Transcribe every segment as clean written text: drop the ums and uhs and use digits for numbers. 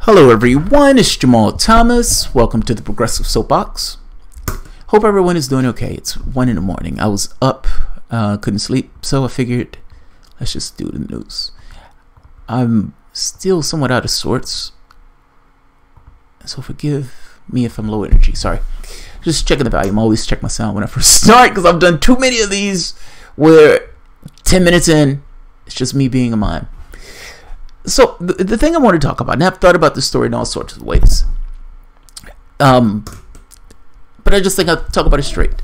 Hello everyone, it's Jamal Thomas. Welcome to the Progressive Soapbox. Hope everyone is doing okay. It's 1 in the morning. I was up, couldn't sleep, so I figured let's just do the news. I'm still somewhat out of sorts, so forgive me if I'm low energy. Sorry. Just checking the volume. I always check my sound when I first start because I've done too many of these where 10 minutes in, it's just me being a mime. So the thing I want to talk about, and I've thought about this story in all sorts of ways, but I just think I'll talk about it straight.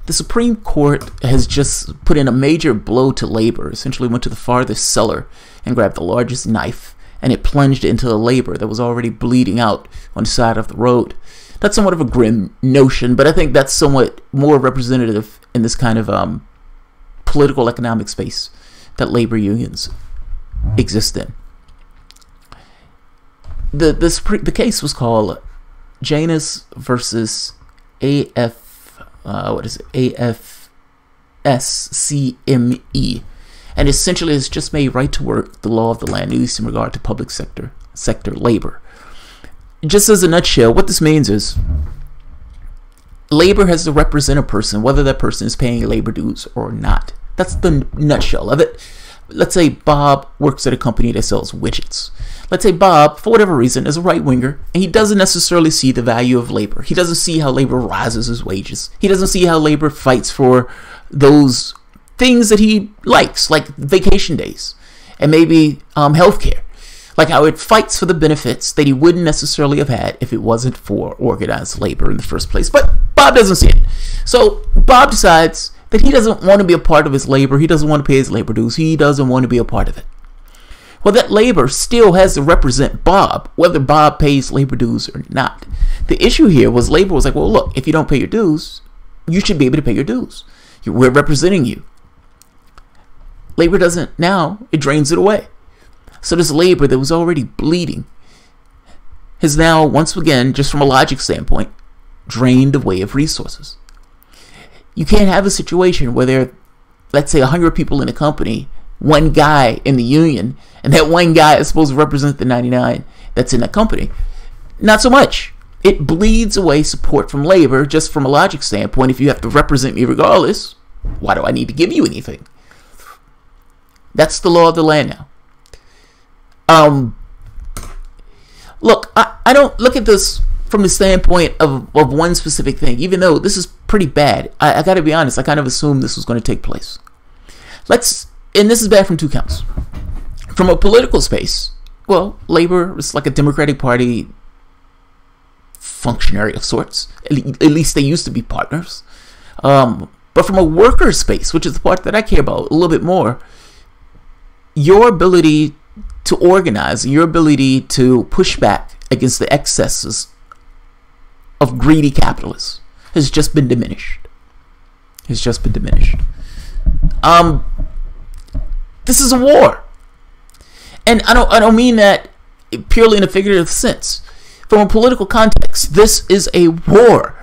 The Supreme Court has just put in a major blow to labor, essentially went to the farthest cellar and grabbed the largest knife, and it plunged into the labor that was already bleeding out on the side of the road. That's somewhat of a grim notion, but I think that's somewhat more representative in this kind of political economic space that labor unions exist in. The case was called Janus versus AFSCME, and essentially it's just made right to work the law of the land, at least in regard to public sector labor. Just as a nutshell, what this means is labor has to represent a person, whether that person is paying labor dues or not. That's the nutshell of it. Let's say Bob works at a company that sells widgets. Let's say Bob, for whatever reason, is a right-winger, and he doesn't necessarily see the value of labor. He doesn't see how labor rises his wages. He doesn't see how labor fights for those things that he likes, like vacation days and maybe healthcare. Like how it fights for the benefits that he wouldn't necessarily have had if it wasn't for organized labor in the first place. But Bob doesn't see it. So Bob decides that he doesn't want to be a part of his labor. He doesn't want to pay his labor dues. He doesn't want to be a part of it. Well, that labor still has to represent Bob, whether Bob pays labor dues or not. The issue here was labor was like, well, look, if you don't pay your dues, you should be able to pay your dues. We're representing you. Labor doesn't now, it drains it away. So this labor that was already bleeding has now, once again, just from a logic standpoint, drained away of resources. You can't have a situation where there are, let's say, 100 people in a company, one guy in the union, and that one guy is supposed to represent the 99 that's in that company. Not so much. It bleeds away support from labor just from a logic standpoint. If you have to represent me regardless, why do I need to give you anything? That's the law of the land now. Look, I don't look at this from the standpoint of one specific thing, even though this is pretty bad. I gotta be honest, I kind of assumed this was going to take place. And this is bad from two counts. From a political space, well, labor is like a Democratic Party functionary of sorts. At least they used to be partners. But from a worker space, which is the part that I care about a little bit more, your ability to organize, your ability to push back against the excesses of greedy capitalists has just been diminished. This is a war. And I don't mean that purely in a figurative sense. From a political context, this is a war.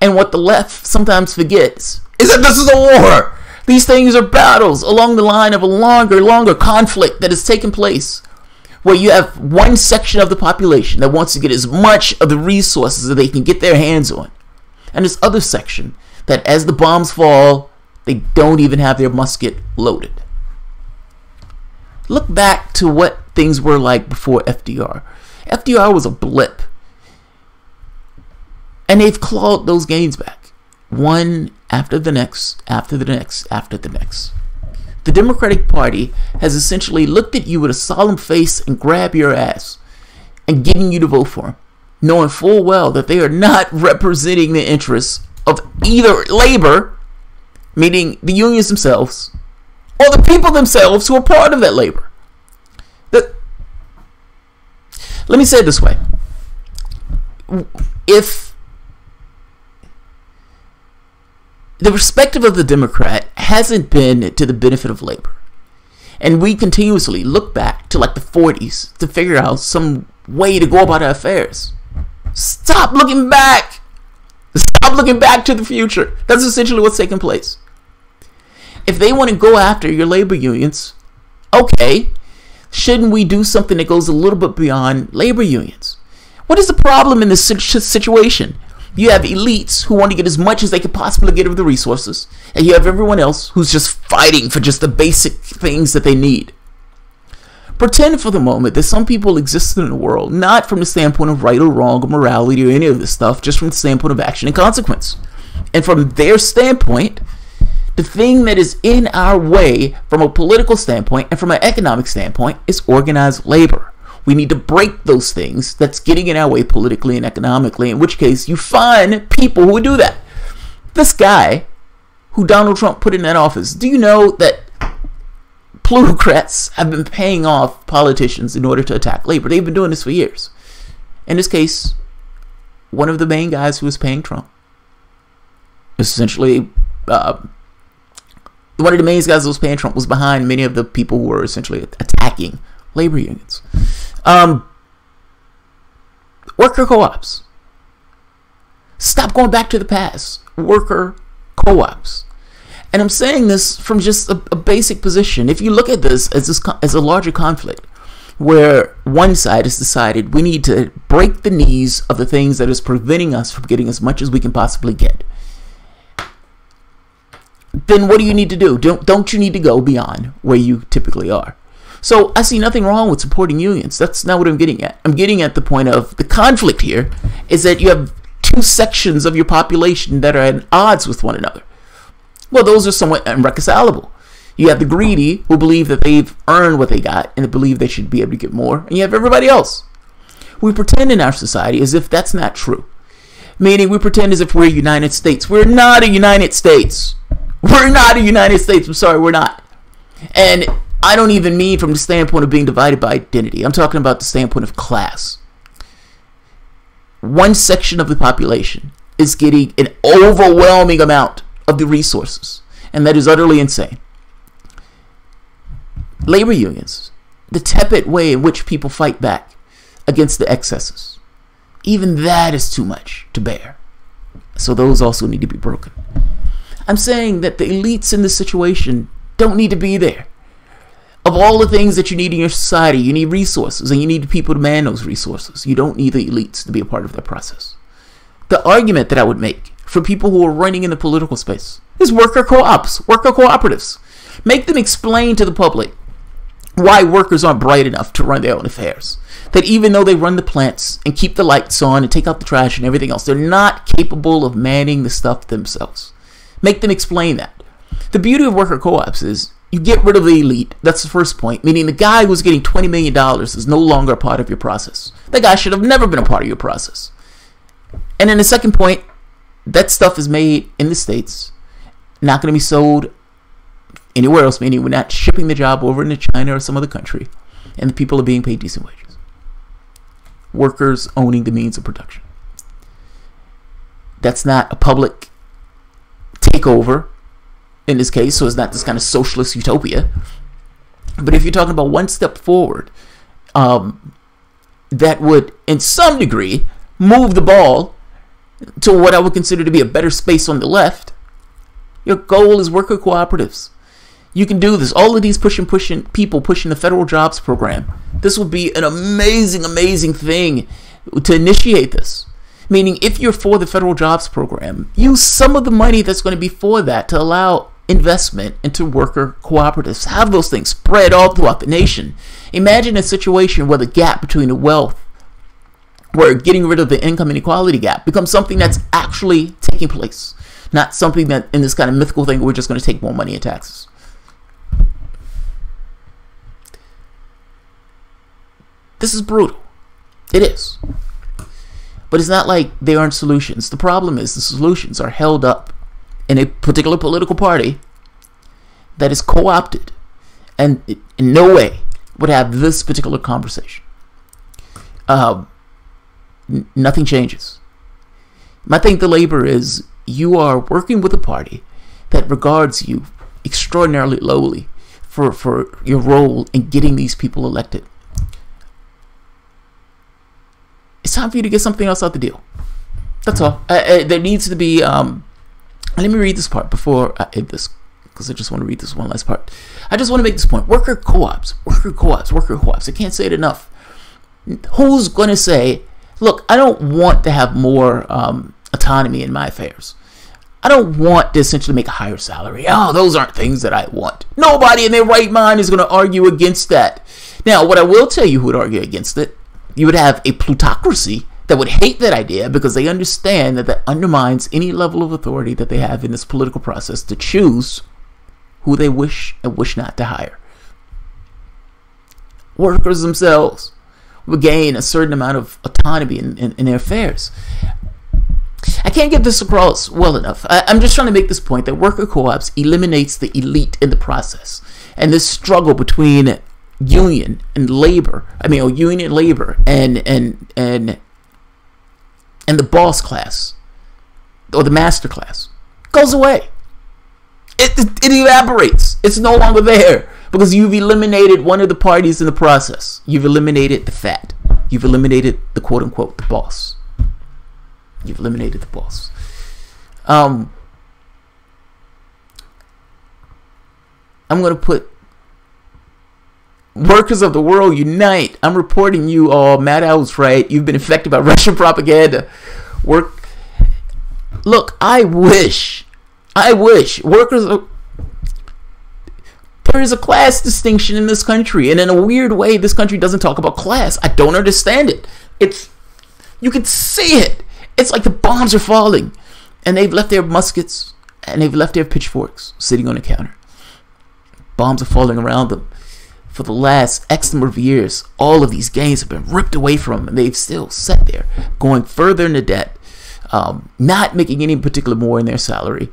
And what the left sometimes forgets is that this is a war. These things are battles along the line of a longer conflict that has taken place, where you have one section of the population that wants to get as much of the resources that they can get their hands on, and this other section that as the bombs fall, they don't even have their musket loaded. Look back to what things were like before FDR. FDR was a blip, and they've clawed those gains back, one after the next, after the next, after the next. The Democratic Party has essentially looked at you with a solemn face and grabbed your ass and getting you to vote for them, knowing full well that they are not representing the interests of either labor, meaning the unions themselves, or the people themselves who are part of that labor. Let me say it this way. If the perspective of the Democrat hasn't been to the benefit of labor, and we continuously look back to like the 40s to figure out some way to go about our affairs, stop looking back. Stop looking back to the future. That's essentially what's taking place. If they want to go after your labor unions, okay, shouldn't we do something that goes a little bit beyond labor unions? What is the problem in this situation? You have elites who want to get as much as they could possibly get of the resources, and you have everyone else who's just fighting for just the basic things that they need. Pretend for the moment that some people exist in the world, not from the standpoint of right or wrong or morality or any of this stuff, just from the standpoint of action and consequence. And from their standpoint, the thing that is in our way from a political standpoint and from an economic standpoint is organized labor. We need to break those things that's getting in our way politically and economically, in which case you find people who would do that. This guy who Donald Trump put in that office, do you know that plutocrats have been paying off politicians in order to attack labor? They've been doing this for years. In this case, one of the main guys who was paying Trump, essentially, one of the main guys who was paying Trump was behind many of the people who were essentially attacking labor unions. Worker co-ops. Stop going back to the past. Worker co-ops. And I'm saying this from just a basic position. If you look at this as a larger conflict, where one side has decided we need to break the knees of the things that is preventing us from getting as much as we can possibly get, then what do you need to do? Don't you need to go beyond where you typically are? So I see nothing wrong with supporting unions. That's not what I'm getting at. I'm getting at the point of the conflict here is that you have two sections of your population that are at odds with one another. Well, those are somewhat irreconcilable. You have the greedy who believe that they've earned what they got and they believe they should be able to get more. And you have everybody else. We pretend in our society as if that's not true. Meaning we pretend as if we're a United States. We're not a United States. We're not a United States. I'm sorry, we're not. And I don't even mean from the standpoint of being divided by identity. I'm talking about the standpoint of class. One section of the population is getting an overwhelming amount of the resources, and that is utterly insane. Labor unions, the tepid way in which people fight back against the excesses, even that is too much to bear. So those also need to be broken. I'm saying that the elites in this situation don't need to be there. Of all the things that you need in your society, you need resources, and you need people to man those resources. You don't need the elites to be a part of that process. The argument that I would make for people who are running in the political space is worker co-ops, worker cooperatives. Make them explain to the public why workers aren't bright enough to run their own affairs. That even though they run the plants and keep the lights on and take out the trash and everything else, they're not capable of manning the stuff themselves. Make them explain that. The beauty of worker co-ops is you get rid of the elite. That's the first point. Meaning the guy who's getting $20 million is no longer a part of your process. That guy should have never been a part of your process. And then the second point, that stuff is made in the States, not going to be sold anywhere else, meaning we're not shipping the job over into China or some other country, and the people are being paid decent wages. Workers owning the means of production. That's not a public takeover in this case, so it's not this kind of socialist utopia. But if you're talking about one step forward, that would, in some degree, move the ball to what I would consider to be a better space on the left. Your goal is worker cooperatives. You can do this. All of these people pushing the federal jobs program. This would be an amazing thing to initiate this. Meaning, if you're for the federal jobs program, use some of the money that's going to be for that to allow investment into worker cooperatives. Have those things spread all throughout the nation. Imagine a situation where the gap between the wealth, where getting rid of the income inequality gap becomes something that's actually taking place. Not something that in this kind of mythical thing where we're just going to take more money in taxes. This is brutal. It is. But it's not like they aren't solutions. The problem is the solutions are held up in a particular political party that is co-opted and in no way would have this particular conversation. Nothing changes. My thing to labor is you are working with a party that regards you extraordinarily lowly for your role in getting these people elected. It's time for you to get something else out the deal. That's all. There needs to be. Let me read this part before I end this, because I just want to read this one last part. I just want to make this point. Worker co-ops. I can't say it enough. Who's going to say Look, I don't want to have more autonomy in my affairs. I don't want to essentially make a higher salary. Oh, those aren't things that I want. Nobody in their right mind is going to argue against that. Now, what I will tell you who would argue against it, you would have a plutocracy that would hate that idea because they understand that that undermines any level of authority that they have in this political process to choose who they wish and wish not to hire. Workers themselves will gain a certain amount of autonomy in their affairs. I can't get this across well enough. I'm just trying to make this point that worker co-ops eliminates the elite in the process. And this struggle between union and labor, and the boss class or the master class goes away. It evaporates. It's no longer there because you've eliminated one of the parties in the process. You've eliminated the fat. You've eliminated the quote unquote the boss. You've eliminated the boss. I'm going to put workers of the world unite. I'm reporting you all. Matthouse, right? You've been infected by Russian propaganda. Look, I wish workers. There is a class distinction in this country, and in a weird way, this country doesn't talk about class. I don't understand it. You can see it. It's like the bombs are falling, and they've left their muskets and they've left their pitchforks sitting on the counter. Bombs are falling around them. For the last X number of years, all of these gains have been ripped away from them, and they've still sat there, going further into debt, not making any particular more in their salary.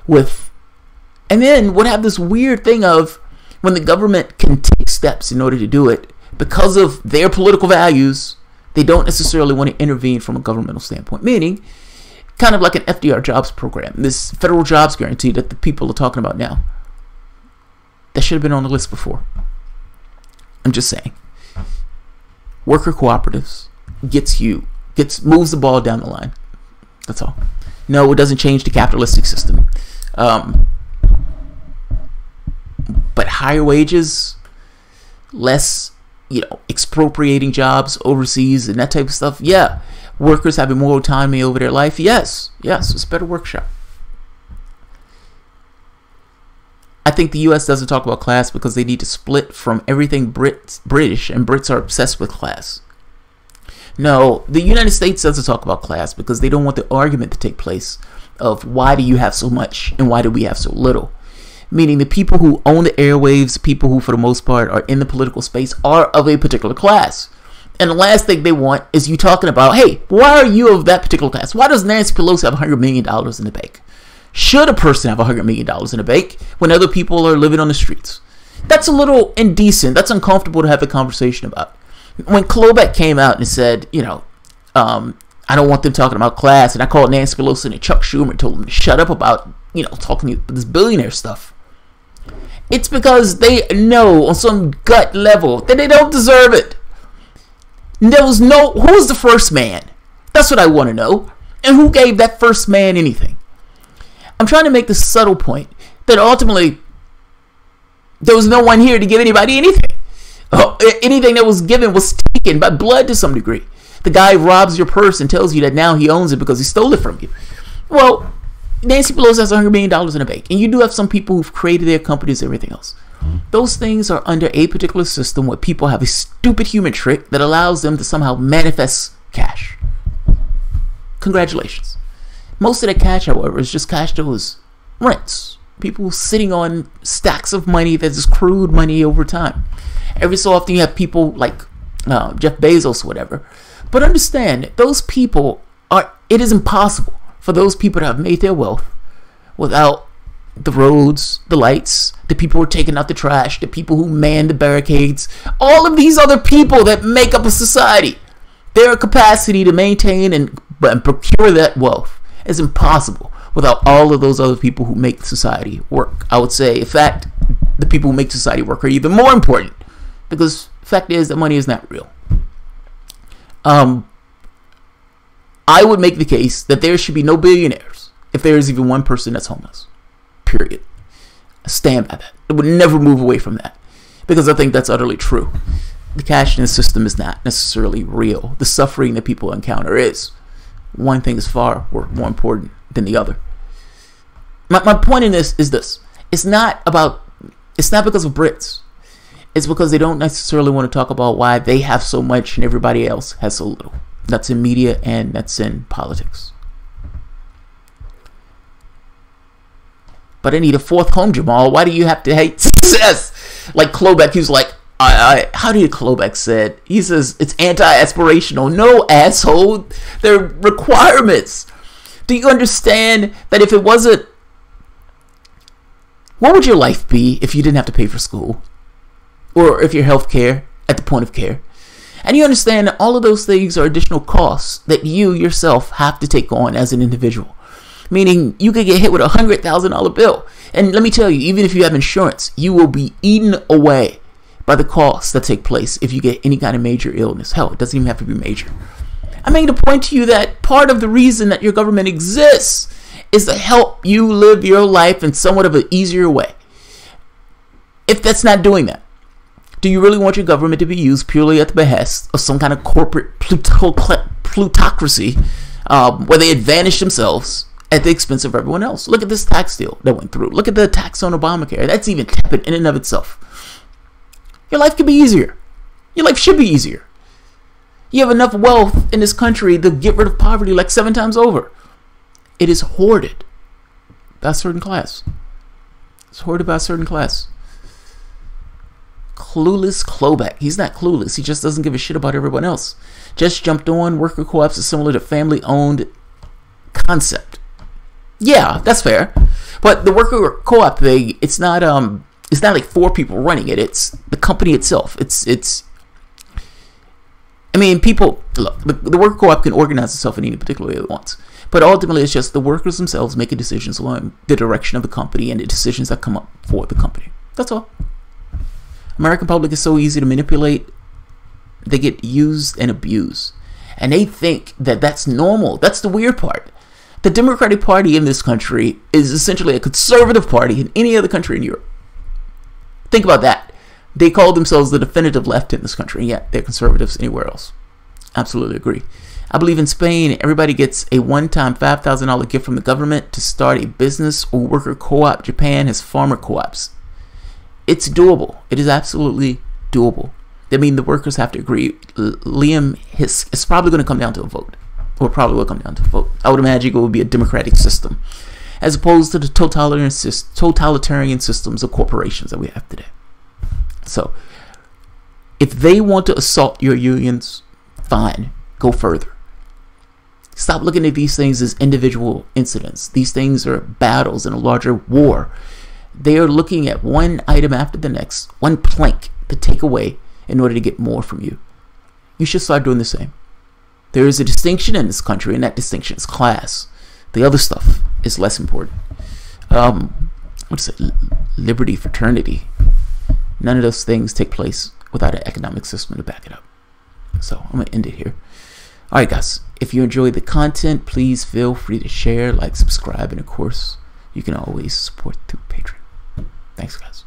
And then would have this weird thing of when the government can take steps in order to do it, because of their political values, they don't necessarily want to intervene from a governmental standpoint, meaning kind of like an FDR jobs program, this federal jobs guarantee that the people are talking about now. That should have been on the list before. I'm just saying. Worker cooperatives moves the ball down the line. That's all. No, it doesn't change the capitalistic system. But higher wages, less expropriating jobs overseas and that type of stuff. Yeah. Workers having more autonomy over their life. Yes, it's a better workshop. I think the U.S. doesn't talk about class because they need to split from everything British, and Brits are obsessed with class. No, the United States doesn't talk about class because they don't want the argument to take place of why do you have so much and why do we have so little. Meaning the people who own the airwaves, people who for the most part are in the political space, are of a particular class. And the last thing they want is you talking about, hey, why are you of that particular class? Why does Nancy Pelosi have $100 million in the bank? Should a person have $100 million in the bank when other people are living on the streets? That's a little indecent. That's uncomfortable to have a conversation about. When Klobuchar came out and said, I don't want them talking about class, and I called Nancy Pelosi and Chuck Schumer and told them to shut up about, talking this billionaire stuff. It's because they know on some gut level that they don't deserve it. Who's the first man? That's what I want to know. And who gave that first man anything? I'm trying to make this subtle point that ultimately there was no one here to give anybody anything. Anything that was given was taken by blood to some degree. The guy robs your purse and tells you that now he owns it because he stole it from you. Well, Nancy Pelosi has $100 million in the bank, and you do have some people who've created their companies and everything else. Those things are under a particular system where people have a stupid human trick that allows them to somehow manifest cash. Congratulations. Most of that cash, however, is just cash that was rents. People sitting on stacks of money that's accrued money over time. Every so often you have people like Jeff Bezos or whatever. But understand, those people it is impossible for those people to have made their wealth without the roads, the lights, the people who are taking out the trash, the people who man the barricades, all of these other people that make up a society. Their capacity to maintain and procure that wealth is impossible without all of those other people who make society work. I would say, in fact, the people who make society work are even more important, because the fact is that money is not real. I would make the case that there should be no billionaires if there is even one person that's homeless. Period. I stand by that. I would never move away from that, because I think that's utterly true. the cashless system is not necessarily real. The suffering that people encounter is. One thing is far more important than the other. My point in this is this. It's not because of Brits. It's because they don't necessarily want to talk about why they have so much and everybody else has so little. That's in media and that's in politics. But I need a fourth home, Jamal. Why do you have to hate success? Like Klobeck, he's like, how do you Klobeck said? He says it's anti-aspirational. No, asshole. They're requirements. Do you understand that if it wasn't, what would your life be if you didn't have to pay for school? Or if your health care at the point of care? And you understand that all of those things are additional costs that you yourself have to take on as an individual. Meaning you could get hit with $100,000 bill. And let me tell you, even if you have insurance, you will be eaten away by the costs that take place if you get any kind of major illness. Hell, it doesn't even have to be major. I'm making a point to you that part of the reason that your government exists is to help you live your life in somewhat of an easier way. If that's not doing that, do you really want your government to be used purely at the behest of some kind of corporate plutocracy where they advantage themselves at the expense of everyone else? Look at this tax deal that went through. Look at the tax on Obamacare. That's even tepid in and of itself. Your life could be easier. Your life should be easier. You have enough wealth in this country to get rid of poverty like 7 times over. It is hoarded by a certain class. It's hoarded by a certain class. Clueless Klobeck. He's not clueless. He just doesn't give a shit about everyone else. Just jumped on. Worker co-ops is similar to family-owned concept. Yeah, that's fair. But the worker co-op thing, it's not like 4 people running it. It's the company itself. I mean, people, look, the worker co-op can organize itself in any particular way it wants. But ultimately, it's just the workers themselves making decisions along the direction of the company and the decisions that come up for the company. That's all. American public is so easy to manipulate. They get used and abused. And they think that that's normal. That's the weird part. The Democratic Party in this country is essentially a conservative party in any other country in Europe. Think about that. They call themselves the definitive left in this country, and yet they're conservatives anywhere else. Absolutely agree. I believe in Spain, everybody gets a one-time $5,000 gift from the government to start a business or worker co-op. Japan has farmer co-ops. It's doable. It is absolutely doable. I mean, the workers have to agree. Liam, it's probably going to come down to a vote. Or probably will come down to a vote. I would imagine it would be a democratic system, as opposed to the totalitarian systems of corporations that we have today. So, if they want to assault your unions, fine, go further. Stop looking at these things as individual incidents. These things are battles in a larger war. They are looking at one item after the next, one plank to take away in order to get more from you. You should start doing the same. There is a distinction in this country, and that distinction is class. The other stuff is less important. What is it? Liberty, fraternity. None of those things take place without an economic system to back it up. So I'm going to end it here. All right, guys. If you enjoyed the content, please feel free to share, like, subscribe, and of course, you can always support through Patreon. Thanks, guys.